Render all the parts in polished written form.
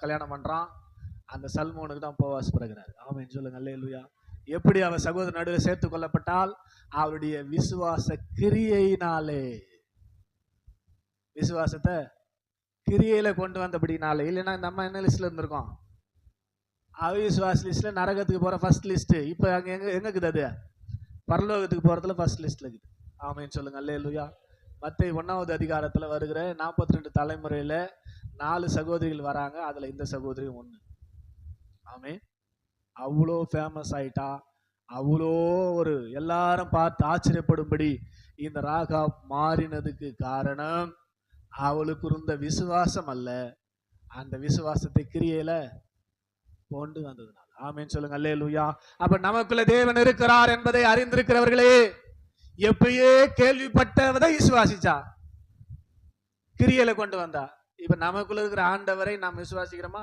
கல்யாணம் பண்றான், அந்த சல்மோனுக்கு தான் போவாஸ் பிறகுறாரு. ஆமென் சொல்லுங்க அல்லேலூயா. எப்படி அவர் சகோதரர் நடுவில் சேர்த்துக் கொள்ளப்பட்டால் அவருடைய விசுவாச கிரியையினாலே, விசுவாசத்தை கிரியையில கொண்டு வந்தபடினாலே. இல்லைன்னா இந்த அம்மா என்ன லிஸ்ட்ல இருந்திருக்கோம்? அவிசுவாச லிஸ்ட்ல நரகத்துக்கு போற ஃபர்ஸ்ட் லிஸ்ட். இப்ப அங்க எங்க இருக்குது? அது பரலோகத்துக்கு போறதுல ஃபர்ஸ்ட் லிஸ்ட்ல இருக்குது. ஆமென் சொல்லுங்க அல்லேலூயா. மத்தேயு 1வது அதிகாரத்துல வருகிற 42 தலைமுறையில 4 சகோதரிகள் வராங்க. அதுல இந்த சகோதரி ஒண்ணு. ஆமென். அவ்வளோ ஃபேமஸ் ஆயிட்டா, அவ்வளோ ஒரு எல்லாரும் பார்த்து ஆச்சரியப்படும்படி இந்த ராகாப் மாறினதுக்கு காரணம் அவளுக்கு இருந்த விசுவாசம் அல்ல, அந்த விசுவாசத்தை கிரியையில கொண்டு வந்ததுனால. ஆமென் சொல்லுங்க அல்லேலூயா. அப்ப நமக்குள்ள தேவன் இருக்கிறார் என்பதை அறிந்திருக்கிறவர்களே, எப்பயே கேள்விப்பட்டவதை விசுவாசிச்சா, கிரியையில கொண்டு வந்தா. இப்ப நமக்குள்ள இருக்கிற ஆண்டவரை நாம் விசுவாசிக்கிறோமா?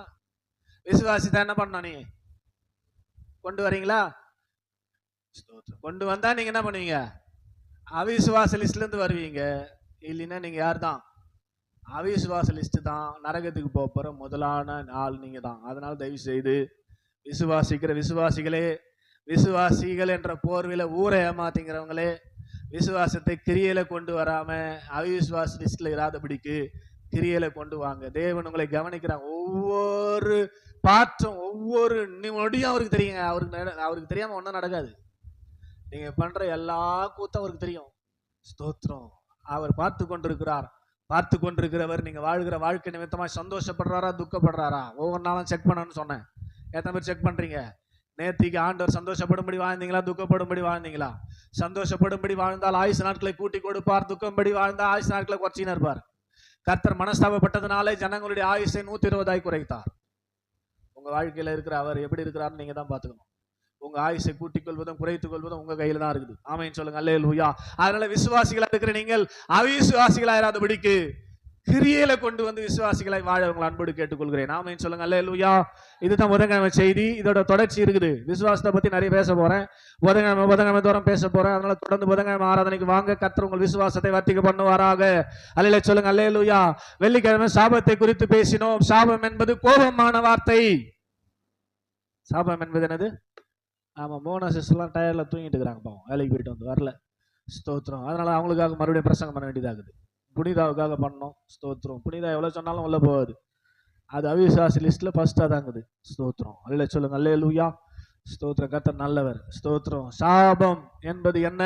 விசுவாசித்தா என்ன பண்ணணும்? நீ கொண்டு வரீங்களா? கொண்டு வந்தா நீங்க என்ன பண்ணுவீங்க? அவிசுவாச லிஸ்ட்ல இருந்து வருவீங்க. இல்லைன்னா நீங்க யார் தான்? அவிசுவாச லிஸ்ட் தான். நரகத்துக்கு போற முதலான ஆள் நீங்க தான். அதனால தயவு செய்து விசுவாசிக்கிற விசுவாசிகளே, விசுவாசிகள் என்ற போர்வில ஊரை ஏமாத்திங்கிறவங்களே, விசுவாசத்தை கிரியையில கொண்டு வராம அவிசுவாச லிஸ்ட்ல இராதபடிக்கு கிரியையில கொண்டு வாங்க. தேவன் உங்களை கவனிக்கிறாங்க. ஒவ்வொரு பாற்றும் ஒவ்வொரு நொடியும் அவருக்கு தெரியுங்க. அவருக்கு தெரியாம ஒன்றும் நடக்காது. நீங்க பண்ற எல்லா கூத்தும் அவருக்கு தெரியும். ஸ்தோத்திரம். அவர் பார்த்து கொண்டிருக்கிறார். பார்த்து கொண்டிருக்கிறவர் நீங்க வாழ்கிற வாழ்க்கை நிமித்தமா சந்தோஷப்படுறாரா துக்கப்படுறாரா ஒவ்வொரு நாளும் செக் பண்ணணும்னு சொன்னேன். எத்தனை பேர் செக் பண்றீங்க? நேத்திக்கு ஆண்டவர் சந்தோஷப்படும்படி வாழ்ந்தீங்களா துக்கப்படும்படி வாழ்ந்தீங்களா? சந்தோஷப்படும்படி வாழ்ந்தால் ஆயுசு நாட்களை கூட்டி கொடுப்பார், துக்கம்படி வாழ்ந்தால் ஆயுசு நாட்களை குறைச்சின்னு இருப்பார். கர்த்தர் மனஸ்தாபப்பட்டதுனாலே ஜனங்களுடைய ஆயுசை 120 குறைத்தார். உங்க வாழ்க்கையில இருக்கிற அவர் எப்படி இருக்கிறார்னு நீங்க தான் பாத்துக்கணும். உங்க ஆயுசை கூட்டிக் கொள்வதும் குறைத்துக் கொள்வதும் உங்க கையில தான் இருக்குது. ஆமென் சொல்லுங்க அல்லேலூயா. அதனால விசுவாசிகளா இருக்கிற நீங்கள் அவிசுவாசிகளாயிராதபடிக்கு கிரியையில கொண்டு வந்து விசுவாசிகளை வாழ உங்களை அன்போடு கேட்டுக்கொள்கிறேன். ஆமென் சொல்லுங்க அல்லேலூயா. இதுதான் புதன்கிழமை செய்தி. இதோட தொடர்ச்சி இருக்குது. விசுவாசத்தை பத்தி நிறைய பேச போறேன். புதன்கிழமை தோறும் பேச போறேன். அதனால தொடர்ந்து புதன்கிழமை ஆராதனைக்கு வாங்க. கர்த்தர் உங்கள் விசுவாசத்தை வர்த்திக்க பண்ணுவாராக. அல்லேலூயா சொல்லுங்க அல்லேலூயா. வெள்ளிக்கிழமை சாபத்தை குறித்து பேசினோம். சாபம் என்பது கோபமான வார்த்தை. சாபம் என்பது என்னது? ஆமா, மோனா சிஸ்டர்லாம் டயர்ல தூங்கிட்டு இருக்கிறாங்க, பாவம், வேலைக்கு போயிட்டு வந்து வரல. ஸ்தோத்திரம். அதனால அவங்களுக்காக மறுபடியும் பிரசங்கம் பண்ண வேண்டியதாகுது. புனிதாவுக்காக பண்ணோம். ஸ்தோத்திரம். புனிதா எவ்வளவு சொன்னாலும் உள்ள போகாது. அது அவிசுவாசி லிஸ்ட்ல ஃபர்ஸ்டா தாங்குது. ஸ்தோத்திரம். அல்ல சொல்லுங்க அல்லேலூயா. ஸ்தோத்திரம். கர்த்தர் நல்லவர். ஸ்தோத்திரம். சாபம் என்பது என்ன?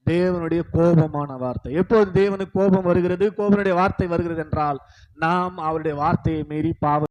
தேவனுடைய கோபமான வார்த்தை. எப்போது தேவனுக்கு கோபம் வருகிறது, கோபனுடைய வார்த்தை வருகிறது என்றால் நாம் அவருடைய வார்த்தையை மீறி பாவம்